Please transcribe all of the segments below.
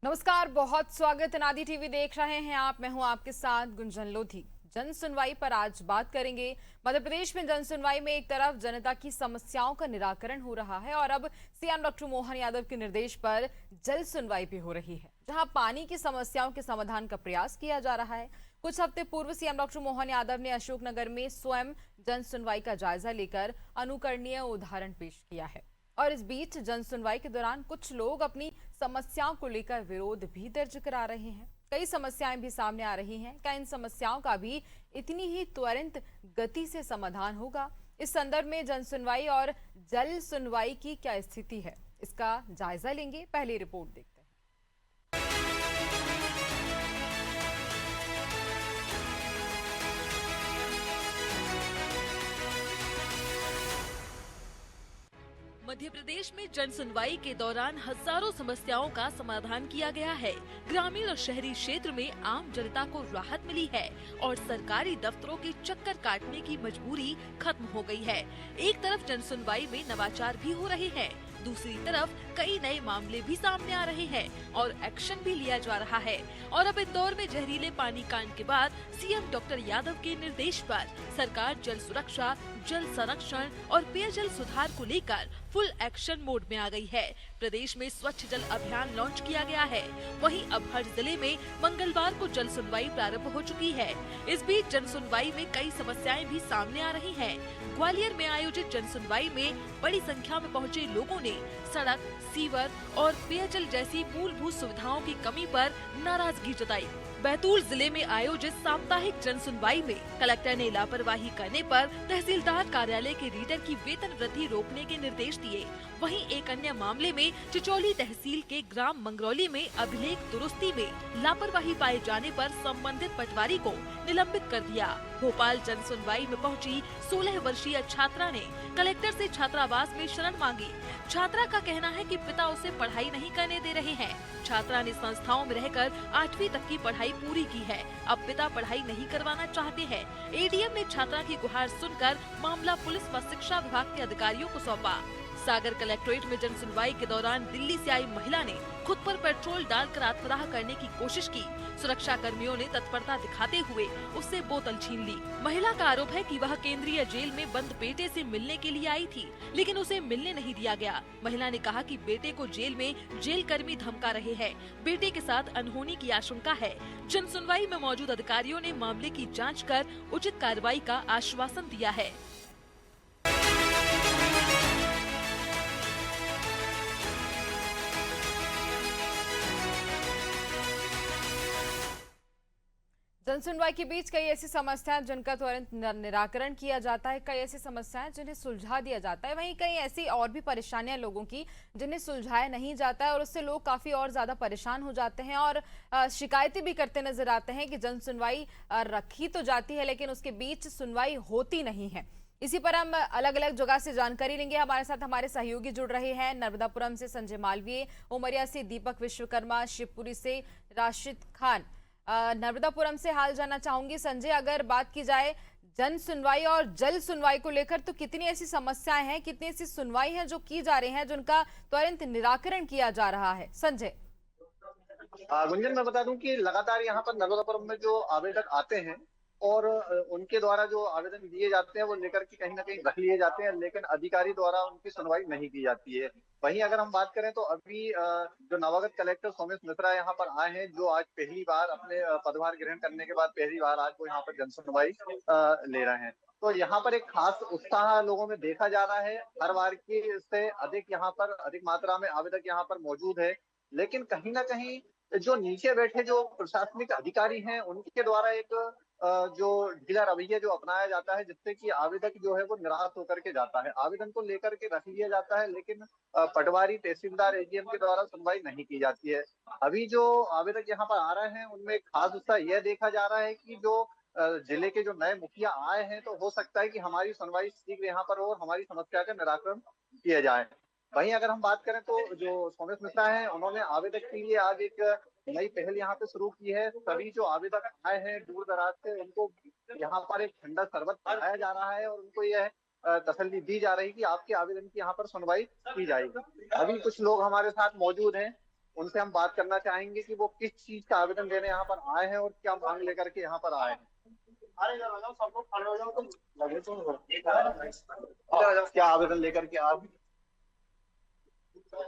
नमस्कार, बहुत स्वागत। अनादि टीवी देख रहे हैं आप। मैं हूं आपके साथ गुंजन लोधी। जन सुनवाई पर आज बात करेंगे। मध्य प्रदेश में जन सुनवाई में एक तरफ जनता की समस्याओं का निराकरण हो रहा है और अब सीएम डॉक्टर मोहन यादव के निर्देश पर जल सुनवाई भी हो रही है, जहां पानी की समस्याओं के समाधान का प्रयास किया जा रहा है। कुछ हफ्ते पूर्व सीएम डॉक्टर मोहन यादव ने अशोकनगर में स्वयं जन सुनवाई का जायजा लेकर अनुकरणीय उदाहरण पेश किया है। और इस बीच जन सुनवाई के दौरान कुछ लोग अपनी समस्याओं को लेकर विरोध भी दर्ज करा रहे हैं। कई समस्याएं भी सामने आ रही हैं। क्या इन समस्याओं का भी इतनी ही त्वरित गति से समाधान होगा? इस संदर्भ में जन सुनवाई और जल सुनवाई की क्या स्थिति है, इसका जायजा लेंगे। पहली रिपोर्ट देखते हैं। मध्य प्रदेश में जन सुनवाई के दौरान हजारों समस्याओं का समाधान किया गया है। ग्रामीण और शहरी क्षेत्र में आम जनता को राहत मिली है और सरकारी दफ्तरों के चक्कर काटने की मजबूरी खत्म हो गई है। एक तरफ जन सुनवाई में नवाचार भी हो रहे हैं, दूसरी तरफ कई नए मामले भी सामने आ रहे हैं और एक्शन भी लिया जा रहा है। और अब इंदौर में जहरीले पानी कांड के बाद सीएम डॉक्टर यादव के निर्देश पर सरकार जल सुरक्षा, जल संरक्षण और पेयजल सुधार को लेकर फुल एक्शन मोड में आ गई है। प्रदेश में स्वच्छ जल अभियान लॉन्च किया गया है। वहीं अब हर जिले में मंगलवार को जल सुनवाई प्रारंभ हो चुकी है। इस बीच जन सुनवाई में कई समस्याएं भी सामने आ रही हैं। ग्वालियर में आयोजित जन सुनवाई में बड़ी संख्या में पहुंचे लोगों ने सड़क, सीवर और पेयजल जैसी मूलभूत सुविधाओं की कमी पर नाराजगी जताई। बैतूल जिले में आयोजित साप्ताहिक जन सुनवाई में कलेक्टर ने लापरवाही करने पर तहसीलदार कार्यालय के रीडर की वेतन वृद्धि रोकने के निर्देश दिए। वहीं एक अन्य मामले में चिचौली तहसील के ग्राम मंगरौली में अभिलेख दुरुस्ती में लापरवाही पाए जाने पर संबंधित पटवारी को निलंबित कर दिया। भोपाल जन सुनवाई में पहुंची 16 वर्षीय छात्रा ने कलेक्टर से छात्रावास में शरण मांगी। छात्रा का कहना है कि पिता उसे पढ़ाई नहीं करने दे रहे हैं। छात्रा ने संस्थाओं में रहकर 8वीं तक की पढ़ाई पूरी की है। अब पिता पढ़ाई नहीं करवाना चाहते हैं। एडीएम ने छात्रा की गुहार सुनकर मामला पुलिस व शिक्षा विभाग के अधिकारियों को सौंपा। सागर कलेक्ट्रेट में जन सुनवाई के दौरान दिल्ली से आई महिला ने खुद पर पेट्रोल डालकर आत्मदाह करने की कोशिश की। सुरक्षा कर्मियों ने तत्परता दिखाते हुए उससे बोतल छीन ली। महिला का आरोप है कि वह केंद्रीय जेल में बंद बेटे से मिलने के लिए आई थी, लेकिन उसे मिलने नहीं दिया गया। महिला ने कहा कि बेटे को जेल में जेल कर्मी धमका रहे हैं। बेटे के साथ अनहोनी की आशंका है। जन सुनवाई में मौजूद अधिकारियों ने मामले की जाँच कर उचित कार्रवाई का आश्वासन दिया है। जन सुनवाई के बीच कई ऐसी समस्याएं जिनका तुरंत निराकरण किया जाता है, कई ऐसी समस्याएं जिन्हें सुलझा दिया जाता है। वहीं कई ऐसी और भी परेशानियां लोगों की जिन्हें सुलझाया नहीं जाता है और उससे लोग काफी और ज्यादा परेशान हो जाते हैं और शिकायतें भी करते नजर आते हैं कि जन सुनवाई रखी तो जाती है लेकिन उसके बीच सुनवाई होती नहीं है। इसी पर हम अलग अलग जगह से जानकारी लेंगे। हमारे साथ हमारे सहयोगी जुड़ रहे हैं। नर्मदापुरम से संजय मालवीय, उमरिया से दीपक विश्वकर्मा, शिवपुरी से राशिद खान। नर्मदापुरम से हाल जानना चाहूंगी। संजय, अगर बात की जाए जन सुनवाई और जल सुनवाई को लेकर तो कितनी ऐसी समस्याएं हैं, कितनी ऐसी सुनवाई है जो की जा रही है, जिनका त्वरित निराकरण किया जा रहा है? संजय। गुंजन, मैं बता दूं कि लगातार यहाँ पर नर्मदापुरम में जो आवेदक आते हैं और उनके द्वारा जो आवेदन दिए जाते हैं वो लेकर के कहीं ना कहीं रख लिए जाते हैं, लेकिन अधिकारी द्वारा उनकी सुनवाई नहीं की जाती है। वहीं अगर हम बात करें तो अभी जो नवागत कलेक्टर सोमेश मिश्रा यहाँ पर आए हैं, जो आज पहली बार अपने पदभार ग्रहण करने के बाद पहली बार आज वो यहाँ पर जन सुनवाई ले रहे हैं। तो यहाँ पर एक खास उत्साह लोगों में देखा जा रहा है। हर बार की से अधिक यहाँ पर अधिक मात्रा में आवेदक यहाँ पर मौजूद है, लेकिन कहीं ना कहीं जो नीचे बैठे जो प्रशासनिक अधिकारी हैं उनके द्वारा एक जो ढीला रवैया जो अपनाया जाता है, जिससे कि आवेदक जो है वो निराश होकर के जाता है। आवेदन को लेकर के रख लिया जाता है, लेकिन पटवारी, तहसीलदार, एडीएम के द्वारा सुनवाई नहीं की जाती है। अभी जो आवेदक यहाँ पर आ रहे हैं उनमें एक खास उत्साह यह देखा जा रहा है कि जो जिले के जो नए मुखिया आए हैं, तो हो सकता है कि हमारी सुनवाई शीघ्र यहाँ पर हो और हमारी समस्या का निराकरण किया जाए। वहीं अगर हम बात करें तो जो सोमेश मिश्रा हैं, उन्होंने आवेदक के लिए आज एक नई पहल यहाँ पे शुरू की है। सभी जो आवेदक आए हैं दूर दराज से, उनको यहाँ पर एक ठंडा शरबत पिलाया जा रहा है और उनको यह तसल्ली दी जा रही है कि आपके आवेदन की यहाँ पर सुनवाई की जाएगी। अभी कुछ लोग हमारे साथ मौजूद हैं, उनसे हम बात करना चाहेंगे कि वो किस चीज का आवेदन देने यहाँ पर आए हैं और क्या मांग लेकर के यहाँ पर आए हैं। सब लोग खड़े हो जाओ, तुम लगे तो क्या आवेदन लेकर के आप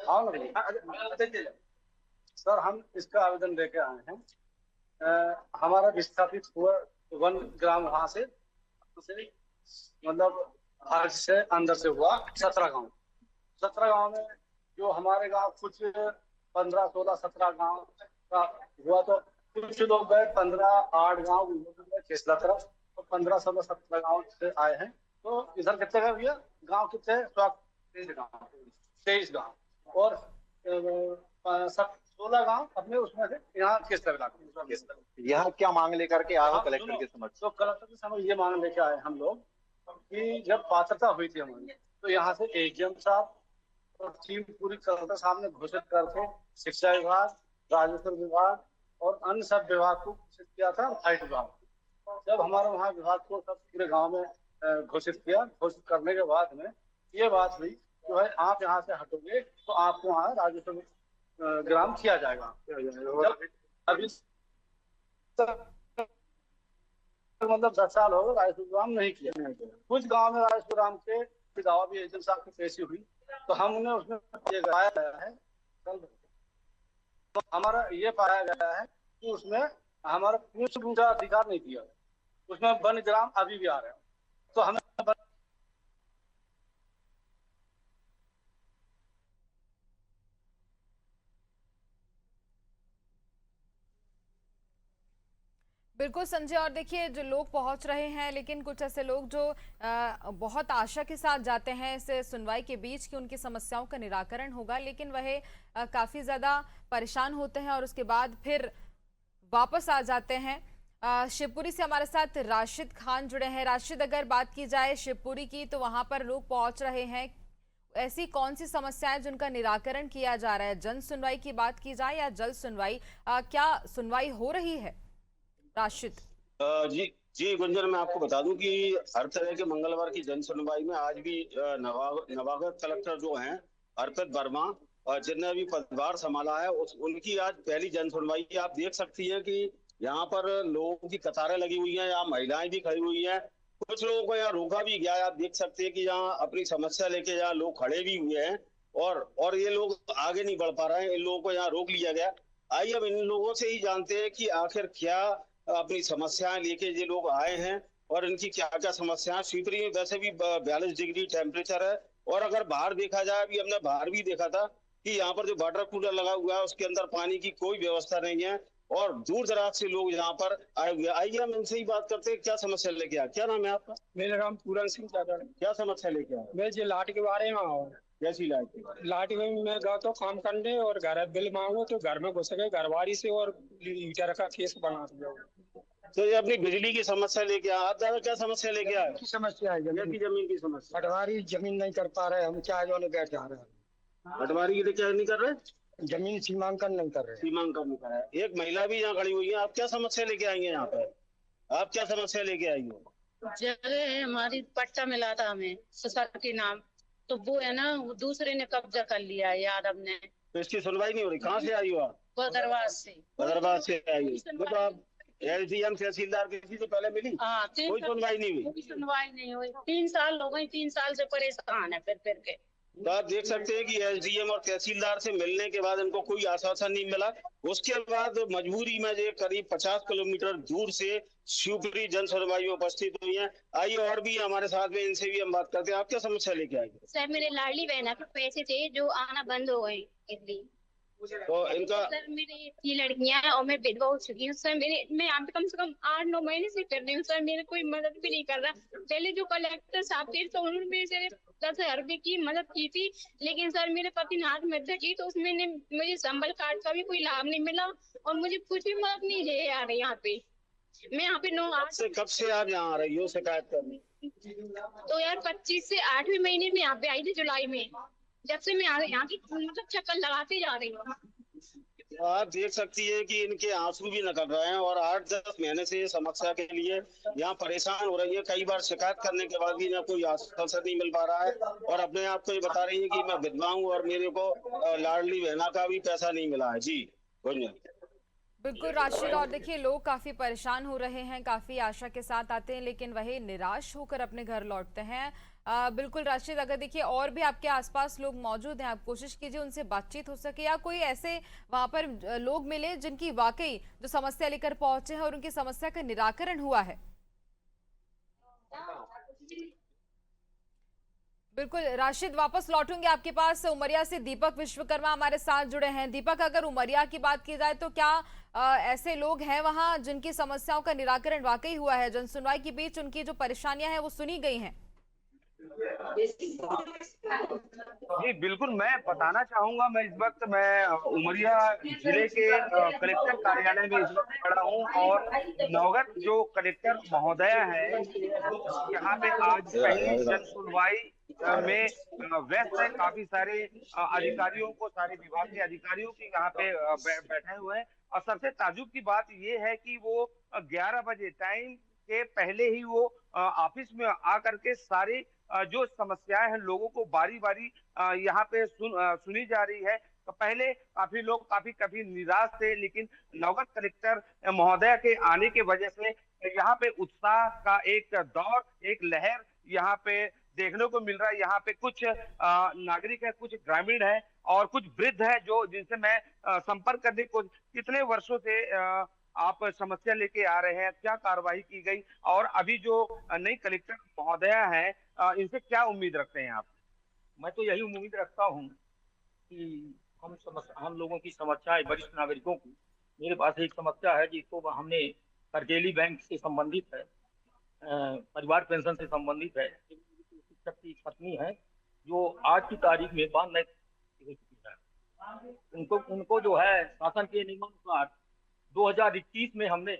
आओ ना। सर हम इसका आवेदन लेके आए हैं। हमारा विस्थापित हुआ 1 ग्राम वहां से मतलब आज से अंदर से हुआ 17 गांव में जो हमारे गांव कुछ 15, 16, 17 गांव का हुआ, तो कुछ लोग गए 8 गांव 6 तरफ, तो 15, 16, 17 गांव से आए हैं। तो इधर कितने का भैया गांव कितने? 23 गांव और 16 गांव अपने उसमें से यहाँ किस तरह यहाँ क्या मांग लेकर के आए हो कलेक्टर के समक्ष? तो कलेक्टर के समक्ष ये मांग लेके आए हम लोग कि जब पात्रता हुई थी हमारी, तो यहाँ से एजीएम साहब और टीम पूरी कलेक्टर साहब ने घोषित करके शिक्षा विभाग, राजस्व विभाग और अन्य सब विभाग को घोषित किया था। 28 विभाग जब हमारे वहाँ विभाग को सब पूरे गाँव में घोषित किया, घोषित करने के बाद में ये बात हुई जो है आप यहाँ से हटोगे तो आपको वहाँ राजस्व ग्राम किया जाएगा। अभी मतलब 10 साल हो गए राजस्व ग्राम नहीं किया। कुछ गांव में राजस्व ग्राम के दावा भी एजेंट साहब की पेशी हुई, तो हमने उसमें ये पाया गया है, तो हमारा ये पाया गया है कि उसमें हमारा पूरा अधिकार नहीं दिया, उसमें वन ग्राम अभी भी आ रहे हैं। तो हमें बिल्कुल संजय, और देखिए जो लोग पहुंच रहे हैं, लेकिन कुछ ऐसे लोग जो बहुत आशा के साथ जाते हैं इस सुनवाई के बीच कि उनकी समस्याओं का निराकरण होगा, लेकिन वह काफ़ी ज़्यादा परेशान होते हैं और उसके बाद फिर वापस आ जाते हैं। शिवपुरी से हमारे साथ राशिद खान जुड़े हैं। राशिद, अगर बात की जाए शिवपुरी की, तो वहां पर लोग पहुंच रहे हैं, ऐसी कौन सी समस्याएं जिनका निराकरण किया जा रहा है? जन सुनवाई की बात की जाए या जल्द सुनवाई, क्या सुनवाई हो रही है राशिद? जी जी गुंजन, मैं आपको बता दूं कि हर तरह के मंगलवार की जन सुनवाई में आज भी नवागत कलेक्टर जो हैं अर्पित वर्मा और जिनने अभी पदभार संभाला है उनकी आज पहली जन सुनवाई आप देख सकती हैं कि यहाँ पर लोगों की कतारें लगी हुई हैं, यहाँ महिलाएं भी खड़ी हुई हैं, कुछ लोगों को यहाँ रोका भी गया है। आप देख सकते हैं कि यहाँ अपनी समस्या लेके यहाँ लोग खड़े भी हुए हैं और ये लोग आगे नहीं बढ़ पा रहे हैं, इन लोगों को यहाँ रोक लिया गया। आइए अब इन लोगों से ही जानते हैं कि आखिर क्या अपनी समस्याएं लेके ये लोग आए हैं और इनकी क्या क्या समस्याएं। शिवपुरी में वैसे भी 42 डिग्री टेम्परेचर है और अगर बाहर देखा जाए, अभी हमने बाहर भी देखा था कि यहाँ पर जो वाटर कूलर लगा हुआ है उसके अंदर पानी की कोई व्यवस्था नहीं है और दूर दराज से लोग यहाँ पर आए हुए। आइए हम इनसे ही बात करते हैं, क्या समस्या लेके आए? क्या नाम है आपका? मेरा नाम पूरन सिंह चाचा। क्या समस्या लेके आए? मैं जी लाट के बारे में आऊँ। कैसी लाइट? लाट में मैं गया तो काम करने और घर बिल मांगो तो घर में घुस गए घरवारी से और लीटर का केस बना दिया। तो ये अपनी बिजली की समस्या लेके आए। आप दादा क्या समस्या लेके आए? की समस्या है जमीन की समस्या। पटवारी जमीन नहीं कर पा रहे, हम चाहे जो बैठ जा रहे हैं। पटवारी के लिए क्या नहीं कर रहे? जमीन सीमांकन नहीं कर रहे। सीमांकन नहीं कर रहे। एक महिला भी यहाँ खड़ी हुई है, आप क्या समस्या लेके आई हैं यहाँ पे? आप क्या समस्या लेके आई हो? जगह है हमारी, पट्टा मिला था हमें ससुर के नाम, तो वो है ना वो दूसरे ने कब्जा कर लिया है यादव ने। तो इसकी सुनवाई नहीं हो रही? कहाँ से आई हो आप? बदरवास से। बदरवास से आई हो तो आप एसडीएम तहसीलदार किसी से पहले मिली? हाँ, कोई सुनवाई नहीं हुई? कोई सुनवाई नहीं हुई। 3 साल हो गए, 3 साल से परेशान है फिर के। तो आप देख सकते हैं कि एसडीएम और तहसीलदार से मिलने के बाद इनको कोई आश्वासन नहीं मिला। उसके बाद मजबूरी में जो करीब 50 किलोमीटर दूर से शिवपुरी जन सुनवाई में उपस्थित हुई हैं। आइए और भी हमारे साथ में, इनसे भी हम बात करते हैं। आप क्या समस्या लेके आए? सर मेरे लाडली बहना के पैसे थे जो आना बंद हो गए इसलिए। तो इनका सर मेरी 3 लड़कियां हैं और मैं विधवा हो चुकी हूँ सर। मैं यहाँ पे कम से कम 8-9 महीने से कर रही हूँ सर, मेरे कोई मदद भी नहीं कर रहा। पहले जो कलेक्टर साहब थे तो उन्होंने मेरे से 10,000 रुपए की मदद की थी, लेकिन सर मेरे पति ने हाथ में की तो उसमें मुझे संबल कार्ड का भी कोई लाभ नहीं मिला और मुझे कुछ भी मदद नहीं दे आ रही। यहाँ पे मैं यहाँ पे 9-8 कब से आप यहाँ आ रही हो शिकायत करने? तो यार 25 से 8वें महीने में यहाँ पे आई थी, जुलाई में। जब से मैं यहाँ की मतलब चक्कर लगाते जा रही हूँ। आप देख सकती है कि इनके आंसू भी निकल रहे हैं और 8-10 महीने से ये समस्या के लिए यहाँ परेशान हो रही है। कई बार शिकायत करने के बाद भी इन्हें कोई आश्वासन नहीं मिल पा रहा है और अपने आप को ये बता रही है कि मैं विधवा हूँ और मेरे को लाडली बहना का भी पैसा नहीं मिला है। जी गुंजन। बिल्कुल राशिद, और देखिए लोग काफी परेशान हो रहे हैं, काफी आशा के साथ आते हैं लेकिन वही निराश होकर अपने घर लौटते हैं। बिल्कुल राशिद, अगर देखिए और भी आपके आसपास लोग मौजूद हैं, आप कोशिश कीजिए उनसे बातचीत हो सके या कोई ऐसे वहां पर लोग मिले जिनकी वाकई जो समस्या लेकर पहुंचे हैं और उनकी समस्या का निराकरण हुआ है। बिल्कुल राशिद, वापस लौटूंगे आपके पास। उमरिया से दीपक विश्वकर्मा हमारे साथ जुड़े हैं। दीपक, अगर उमरिया की बात की जाए तो क्या ऐसे लोग हैं वहां जिनकी समस्याओं का निराकरण वाकई हुआ है? जनसुनवाई के बीच उनकी जो परेशानियां हैं वो सुनी गई हैं? जी बिल्कुल, मैं बताना चाहूंगा, मैं उमरिया जिले के कलेक्टर कार्यालय में इस वक्त खड़ा हूं और नवगत जो कलेक्टर महोदया है यहाँ पे आज पहली जन सुनवाई में व्यस्त है। काफी सारे अधिकारियों को, सारे विभाग के अधिकारियों की यहाँ पे बैठे हुए हैं और सबसे ताज्जुब की बात ये है कि वो 11 बजे टाइम के पहले ही वो ऑफिस में आकर के सारी जो समस्याएं हैं लोगों को बारी बारी यहाँ पे सुनी जा रही है। तो पहले काफी लोग काफी निराश थे, लेकिन नवगत कलेक्टर महोदया के आने के वजह से यहाँ पे उत्साह का एक दौर, एक लहर यहाँ पे देखने को मिल रहा है। यहाँ पे कुछ नागरिक है, कुछ ग्रामीण है और कुछ वृद्ध है जो जिनसे मैं संपर्क करने को, कितने वर्षों से आप समस्या लेके आ रहे हैं, क्या कार्रवाई की गई और अभी जो नई कलेक्टर महोदया है इनसे क्या उम्मीद रखते हैं आप? मैं तो यही उम्मीद रखता हूँ कि हम लोगों की समस्याएं, वरिष्ठ नागरिकों की, मेरे पास एक समस्या है जिसको हमने करकेली बैंक से संबंधित है, परिवार पेंशन से संबंधित है। शिक्षक की पत्नी है जो आज की तारीख में 92 हो चुकी है। उनको जो है शासन के नियमानुसार 2021 में हमने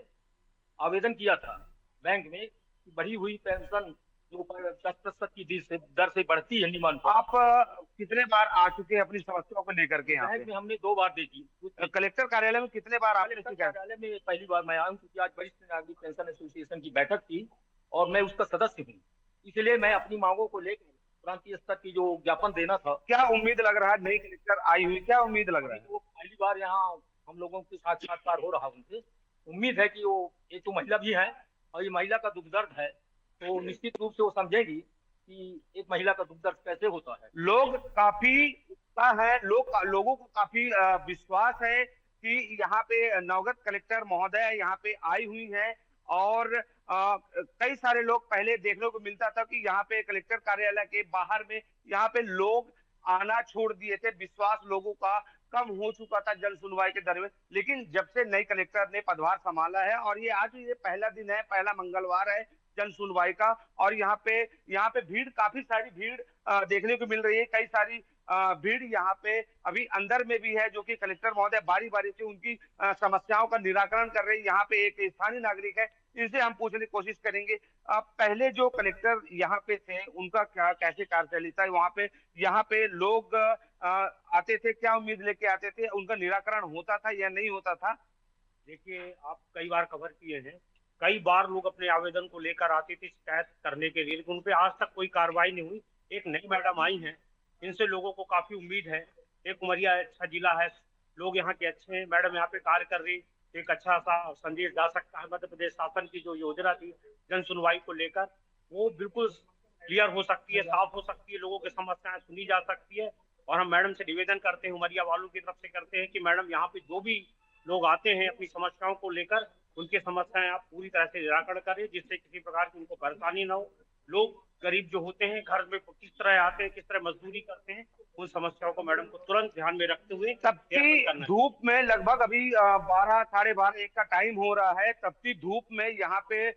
आवेदन किया था बैंक में, बढ़ी हुई पेंशन जो 10% की दर से बढ़ती है नियमानुसार। आप कितने बार आ चुके हैं अपनी समस्याओं को लेकर के? यहाँ बैंक में हमने 2 बार देखी। कलेक्टर कार्यालय में कितने बार आपने? कलेक्टर कार्यालय में पहली बार मैं आया हूँ क्योंकि आज वरिष्ठ नागरिक पेंशन एसोसिएशन की बैठक थी और मैं उसका सदस्य हूँ, इसलिए मैं अपनी मांगों को लेकर प्रांतीय स्तर की जो ज्ञापन देना था। क्या उम्मीद लग रहा है नई कलेक्टर आई हुई, क्या उम्मीद लग रहा है? वो पहली बार यहाँ हम लोगों के साक्षात्कार हो रहा है, उनसे उम्मीद है कि वो एक तो महिला भी है और ये महिला का दुख दर्द है तो निश्चित रूप से वो समझेगी कि एक महिला का दुख दर्द कैसे होता है। लोग काफी उत्साह है, लोगों को काफी विश्वास है कि यहाँ पे नवगत कलेक्टर महोदया यहाँ पे आई हुई है और कई सारे लोग पहले देखने को मिलता था कि यहाँ पे कलेक्टर कार्यालय के बाहर में यहाँ पे लोग आना छोड़ दिए थे, विश्वास लोगों का कम हो चुका था जन सुनवाई के दर में। लेकिन जब से नई कलेक्टर ने पदभार संभाला है और ये पहला दिन है, पहला मंगलवार है जन सुनवाई का और यहाँ पे भीड़, काफी सारी भीड़ देखने को मिल रही है। कई सारी भीड़ यहाँ पे अभी अंदर में भी है जो कि कलेक्टर महोदय बारी बारी से उनकी समस्याओं का निराकरण कर रहे हैं। यहाँ पे एक स्थानीय नागरिक है, इनसे हम पूछने की कोशिश करेंगे। पहले जो कलेक्टर यहाँ पे थे उनका कैसे कार्यशैली था वहाँ पे? यहाँ पे लोग आते थे, क्या उम्मीद लेके आते थे, उनका निराकरण होता था या नहीं होता था? देखिए, आप कई बार कवर किए हैं, कई बार लोग अपने आवेदन को लेकर आते थे शिकायत करने के लिए, लेकिन उन पे आज तक कोई कार्रवाई नहीं हुई। एक नई मैडम आई हैं, इनसे लोगों को काफी उम्मीद है। एक उमरिया अच्छा जिला है, लोग यहाँ के अच्छे हैं, मैडम यहाँ पे कार्य कर रही, एक अच्छा सा संदेश जा सकता है। मध्य प्रदेश शासन की जो योजना थी जन सुनवाई को लेकर, वो बिल्कुल क्लियर हो सकती है, साफ हो सकती है, लोगों की समस्याएं सुनी जा सकती है। और हम मैडम से निवेदन करते हैं, उमरिया वालों की तरफ से करते हैं कि मैडम यहाँ पे जो भी लोग आते हैं अपनी समस्याओं को लेकर, उनकी समस्याएं आप पूरी तरह से निराकरण करें जिससे किसी प्रकार की उनको परेशानी ना हो। लोग गरीब जो होते हैं घर में किस तरह आते हैं, किस तरह मजदूरी करते हैं, उन समस्याओं को मैडम को तुरंत ध्यान में रखते हुए तपती धूप में, लगभग अभी 12, साढ़े 12, 1 का टाइम हो रहा है, तपती धूप में यहाँ पे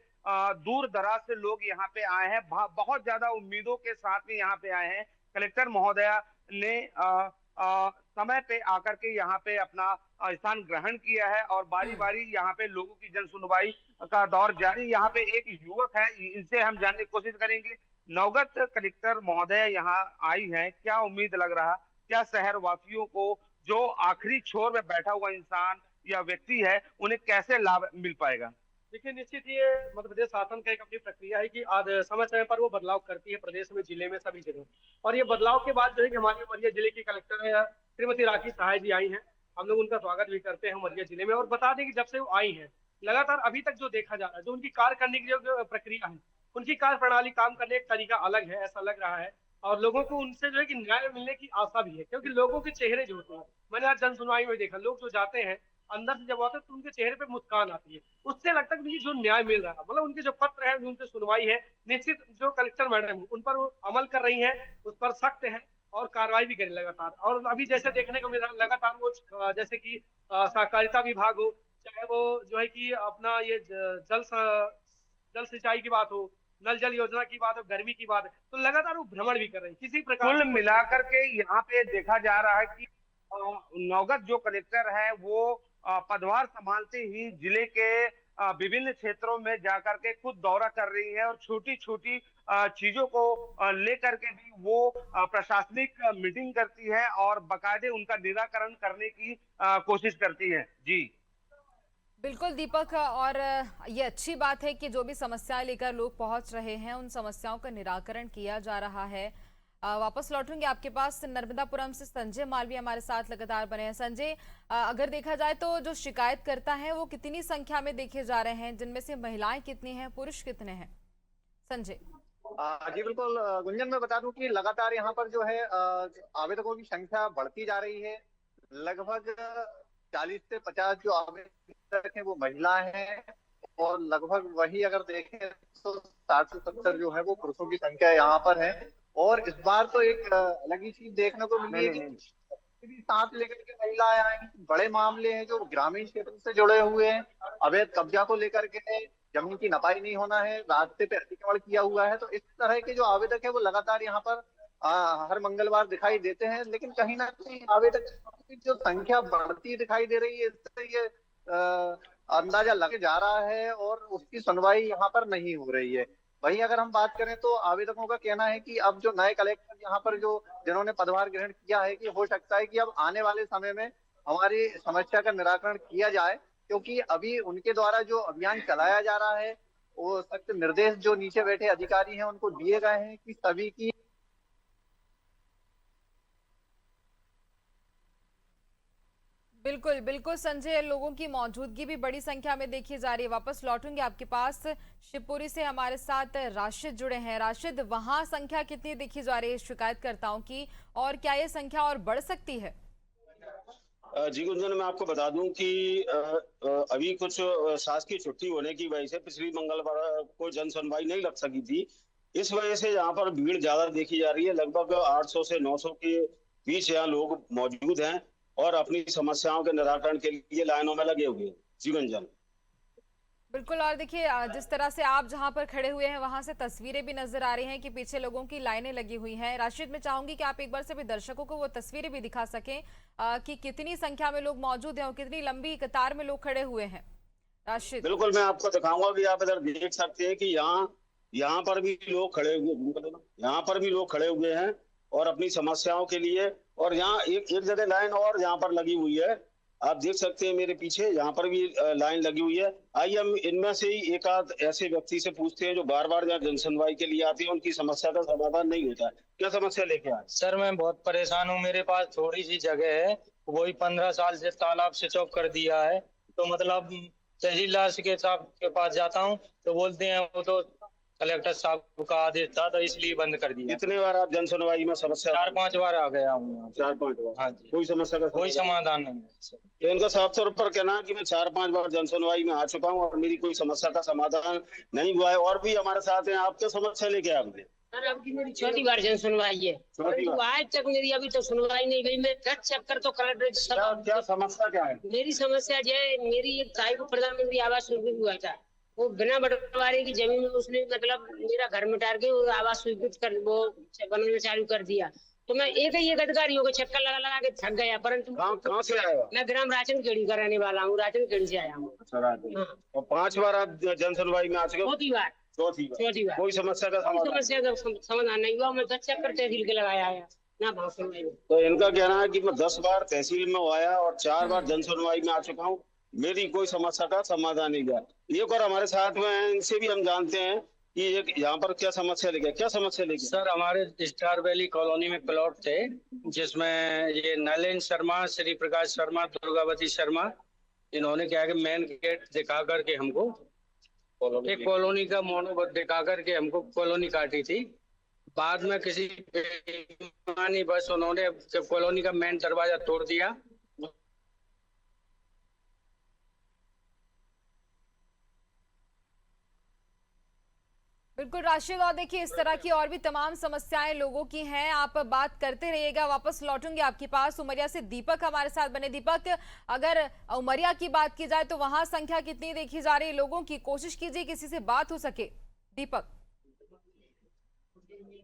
दूर दराज से लोग यहाँ पे आए हैं, बहुत ज्यादा उम्मीदों के साथ में यहाँ पे आए हैं। कलेक्टर महोदया ने समय पे आकर के यहाँ पे अपना स्थान ग्रहण किया है और बारी बारी यहाँ पे लोगों की जन सुनवाई का दौर जारी। यहाँ पे एक युवक है, इनसे हम जानने की कोशिश करेंगे। नवगत कलेक्टर महोदया यहाँ आई है, क्या उम्मीद लग रहा, क्या शहर वासियों को जो आखिरी छोर में बैठा हुआ इंसान या व्यक्ति है उन्हें कैसे लाभ मिल पाएगा? देखिए, निश्चित ये मध्य प्रदेश शासन का एक अपनी प्रक्रिया है कि आज समय समय पर वो बदलाव करती है प्रदेश में, जिले में, सभी जगह। और ये बदलाव के बाद जो है कि हमारी उमरिया जिले की कलेक्टर है श्रीमती राखी सहाय जी आई हैं। हम लोग उनका स्वागत भी करते हैं उमरिया जिले में। और बता दें कि जब से वो आई हैं, लगातार अभी तक जो देखा जा रहा है, जो उनकी कार्य करने की जो प्रक्रिया है, उनकी कार्य प्रणाली, काम करने का तरीका अलग है, ऐसा लग रहा है। और लोगों को उनसे जो है कि न्याय मिलने की आशा भी है, क्योंकि लोगों के चेहरे जो होते हैं, मैंने आज जन सुनवाई में देखा, लोग जो जाते हैं अंदर से जब आते हैं तो उनके चेहरे पे मुस्कान आती है, उससे लगता है कि जो न्याय मिल रहा है। मतलब उनके जो पत्र है, उनसे सुनवाई है, निश्चित जो कलेक्टर मैडम है उन पर वो अमल कर रही है, उस पर सख्त है और कार्रवाई भी करें लगातार। और अभी जैसे देखने को मिल रहा है लगातार वो जैसे कि सहकारिता विभाग हो, चाहे वो जो है कि अपना ये जल सिंचाई की बात हो, नल जल योजना की बात हो, गर्मी की बात है, तो लगातार वो भ्रमण भी कर रहे हैं किसी प्रकार। कुल मिलाकर के यहाँ पे देखा जा रहा है कि नौगत जो कलेक्टर है वो पदभार संभालते ही जिले के विभिन्न क्षेत्रों में जाकर के खुद दौरा कर रही है और छोटी छोटी चीजों को लेकर के भी वो प्रशासनिक मीटिंग करती है और बाकायदे उनका निराकरण करने की कोशिश करती है। जी बिल्कुल दीपक, और ये अच्छी बात है कि जो भी समस्याएं लेकर लोग पहुंच रहे हैं उन समस्याओं का निराकरण किया जा रहा है। वापस लौटूंगी आपके पास। नर्मदापुरम से संजय मालवीय हमारे साथ लगातार बने हैं। संजय, अगर देखा जाए तो जो शिकायत करता है वो कितनी संख्या में देखे जा रहे हैं, जिनमें से महिलाएं कितनी हैं, पुरुष कितने हैं? संजय। जी बिल्कुल गुंजन, मैं बता दूं कि लगातार यहाँ पर जो है आवेदकों की संख्या बढ़ती जा रही है। लगभग 40 से 50 जो आवेदक हैं वो महिलाएं हैं, और लगभग वही अगर देखें तो 60 से 70 जो है वो पुरुषों की संख्या यहाँ पर है। और इस बार तो एक अलग ही चीज देखने को मिली है कि साथ लेकर के महिलाएं आई। बड़े मामले हैं जो ग्रामीण क्षेत्र से जुड़े हुए हैं, अवैध कब्जा को लेकर के, जमीन की नपाई नहीं होना है, रास्ते पे अतिक्रमण किया हुआ है। तो इस तरह के जो आवेदक है वो लगातार यहाँ पर हर मंगलवार दिखाई देते हैं। लेकिन कहीं ना कहीं आवेदक की जो संख्या बढ़ती दिखाई दे रही है, इससे ये अंदाजा लग जा रहा है और उसकी सुनवाई यहाँ पर नहीं हो रही है। वहीं अगर हम बात करें तो आवेदकों का कहना है कि अब जो नए कलेक्टर यहाँ पर जिन्होंने पदभार ग्रहण किया है, कि हो सकता है कि अब आने वाले समय में हमारी समस्या का निराकरण किया जाए, क्योंकि अभी उनके द्वारा जो अभियान चलाया जा रहा है वो सख्त निर्देश जो नीचे बैठे अधिकारी हैं उनको दिए गए हैं कि सभी की। बिल्कुल बिल्कुल संजय, लोगों की मौजूदगी भी बड़ी संख्या में देखी जा रही है। वापस लौटूंगे आपके पास। शिवपुरी से हमारे साथ राशिद जुड़े हैं। राशिद, वहां संख्या कितनी देखी जा रही है शिकायतकर्ताओं की, और क्या ये संख्या और बढ़ सकती है? जी गुंजन, मैं आपको बता दूं कि अभी कुछ शासकीय छुट्टी होने की वजह से पिछली मंगलवार को जन सुनवाई नहीं लग सकी थी। इस वजह से यहाँ पर भीड़ ज्यादा देखी जा रही है। लगभग 800 से 900 के बीच यहाँ लोग मौजूद हैं और अपनी समस्याओं के निराकरण के लिए लाइनों में लगे हुए हैं। जी गुंजन। बिल्कुल, और देखिए जिस तरह से आप जहां पर खड़े हुए हैं वहां से तस्वीरें भी नजर आ रही हैं कि पीछे लोगों की लाइनें लगी हुई हैं। राशिद, मैं चाहूंगी कि आप एक बार से भी दर्शकों को वो तस्वीरें भी दिखा सकें कि कितनी संख्या में लोग मौजूद हैं और कितनी लंबी कतार में लोग खड़े हुए हैं। राशिद। बिल्कुल, मैं आपको दिखाऊंगा कि आप इधर देख सकते हैं कि यहाँ पर भी लोग खड़े हुए हैं और अपनी समस्याओं के लिए। और यहाँ एक जगह लाइन और यहाँ पर लगी हुई है, आप देख सकते हैं मेरे पीछे, यहाँ पर भी लाइन लगी हुई है। आइए हम इनमें से ही एक आध ऐसे व्यक्ति से पूछते हैं जो बार बार यहाँ जनसुनवाई के लिए आते हैं, उनकी समस्या का समाधान नहीं होता है। क्या समस्या लेके आए? सर, मैं बहुत परेशान हूँ। मेरे पास थोड़ी सी जगह है, वही 15 साल से तालाब स्विच ऑफ कर दिया है। तो मतलब तहसीलदार के साहब के पास जाता हूँ तो बोलते हैं वो तो कलेक्टर साहब का आदेश था तो इसलिए बंद कर दिया। कितने बार आप जनसुनवाई में समस्या? 4-5 बार आ गया हूँ। 4-5 बार? हाँ जी। कोई समस्या का कोई समाधान नहीं है। तो इनका साफ तौर पर कहना है कि मैं 4-5 बार जनसुनवाई में आ चुका हूँ और मेरी कोई समस्या का समाधान नहीं हुआ है। और भी हमारे साथ हैं, आपके समस्या लेके आए? सर, अब की मेरी छोटी बार जन सुनवाई है, तो आज तक मेरी अभी तो सुनवाई नहीं हुई। मैं 10 चक्कर तो कलेक्टर। क्या समस्या क्या है? मेरी समस्या जो है, मेरी एक ताई को प्रधानमंत्री आवास स्वीकृत हुआ था, वो बिना बंटवारे की जमीन में उसने मतलब मेरा घर मिटार के वो आवास स्वीकृत कर वो बनाना चालू कर दिया। तो मैं एक अधिकारियों को चक्कर लगा लगा के थक गया। परंतु कहाँ से आया? मैं ग्राम राशन खेड़ी का रहने वाला हूँ, राशन खेड़ी से आया हूँ। और 5 बार आप जनसुनवाई में आ चुके? चौथी बार। कोई समस्या का समाधान नहीं हुआ। मैं 10 चक्कर तहसील के लगाया है, ना भाव सुनवाई में। तो इनका कहना है कि मैं 10 बार तहसील में आया और 4 बार जन सुनवाई में आ चुका हूँ, मेरी कोई समस्या का समाधान नहीं हुआ। एक और हमारे साथ में हैं, इनसे भी हम जानते हैं कि एक यहाँ पर क्या समस्या लेके सर हमारे स्टार वैली कॉलोनी में प्लॉट थे जिसमें ये नलिन शर्मा, श्री प्रकाश शर्मा, दुर्गावती शर्मा, इन्होंने क्या है कि मेन गेट दिखा करके हमको एक कॉलोनी का मोनो दिखा करके हमको कॉलोनी काटी थी। बाद में किसी बेईमानी बस उन्होंने जब कॉलोनी का मेन दरवाजा तोड़ दिया। बिल्कुल राशिद, और देखिए इस तरह की और भी तमाम समस्याएं लोगों की हैं। आप बात करते रहिएगा, वापस लौटूंगी आपके पास। उमरिया से दीपक हमारे साथ बने। दीपक, अगर उमरिया की बात की जाए तो वहां संख्या कितनी देखी जा रही है लोगों की? कोशिश कीजिए किसी से बात हो सके। दीपक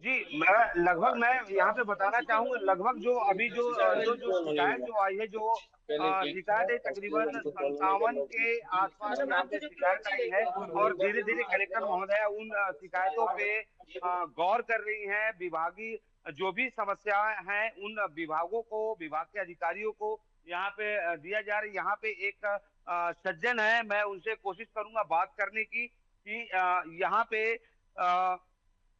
जी, मैं यहाँ पे बताना चाहूंगा, लगभग जो अभी जो शिकायत जो आई है, जो शिकायत है तकरीबन 57 के आसपास यहाँ पे शिकायत आई है और धीरे धीरे कलेक्टर महोदय उन शिकायतों पे गौर कर रही हैं। विभागीय जो भी समस्याएं हैं उन विभागों को, विभाग के अधिकारियों को यहाँ पे दिया जा रही है। यहाँ पे एक सज्जन है, मैं उनसे कोशिश करूंगा बात करने की कि यहाँ पे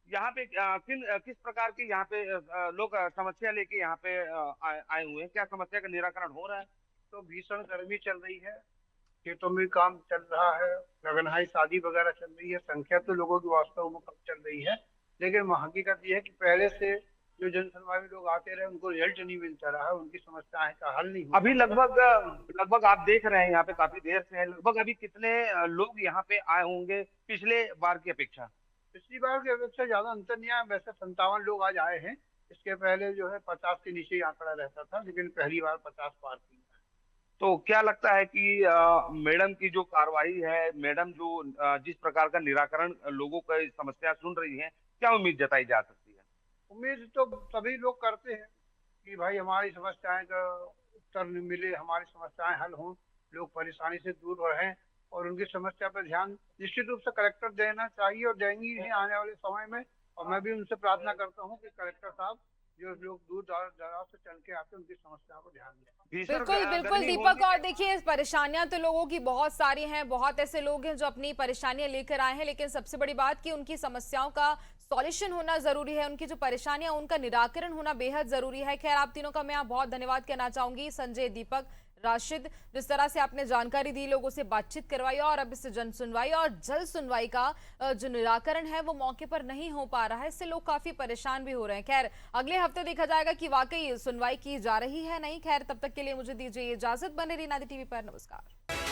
किस प्रकार की यहाँ पे लोग समस्या लेके यहाँ पे आए हुए हैं, क्या समस्या का निराकरण हो रहा है? तो भीषण गर्मी चल रही है, खेतों में काम चल रहा है, लगनहाई शादी वगैरह चल रही है। संख्या तो लोगों की वास्तव में कम चल रही है, लेकिन हकीकत ये है कि पहले से जो जन सुनवाई में लोग आते रहे उनको रिजल्ट नहीं मिलता रहा, उनकी समस्याएं का हल नहीं हुआ। अभी लगभग आप देख रहे हैं यहाँ पे काफी देर से है, लगभग अभी कितने लोग यहाँ पे आए होंगे पिछले बार की अपेक्षा? पिछली बार की अपेक्षा ज्यादा अंतर नहीं आया। वैसे 57 लोग आज आए हैं, इसके पहले जो है 50 के नीचे ही आंकड़ा रहता था, लेकिन पहली बार 50 पार किया। तो क्या लगता है कि मैडम की जो कार्रवाई है, मैडम जो जिस प्रकार का निराकरण लोगों का समस्या सुन रही है, क्या उम्मीद जताई जा सकती है? उम्मीद तो सभी लोग करते हैं कि भाई हमारी समस्याएं का उत्तर मिले, हमारी समस्याएं हल हों, लोग परेशानी से दूर रहें और उनकी समस्या पर ध्यान निश्चित रूप से कलेक्टर देना चाहिए और देंगी ही आने वाले समय में। और मैं भी उनसे प्रार्थना करता हूं कि कलेक्टर साहब जो लोग दूर दराज से चल के आते हैं उनकी समस्याओं को ध्यान दें। बिल्कुल दीपक, और देखिए परेशानियां तो लोगों की बहुत सारी हैं, बहुत ऐसे लोग हैं जो अपनी परेशानियां लेकर आए हैं, लेकिन सबसे बड़ी बात कि उनकी समस्याओं का सॉल्यूशन होना जरूरी है, उनकी जो परेशानियां उनका निराकरण होना बेहद जरूरी है। खैर, आप तीनों का मैं बहुत धन्यवाद कहना चाहूंगी, संजय, दीपक, राशिद, जिस तरह से आपने जानकारी दी, लोगों से बातचीत करवाई और अब इस जन सुनवाई और जल सुनवाई का जो निराकरण है वो मौके पर नहीं हो पा रहा है, इससे लोग काफी परेशान भी हो रहे हैं। खैर, अगले हफ्ते देखा जाएगा कि वाकई सुनवाई की जा रही है नहीं। खैर, तब तक के लिए मुझे दीजिए इजाजत। बने रहिए नादी टीवी पर। नमस्कार।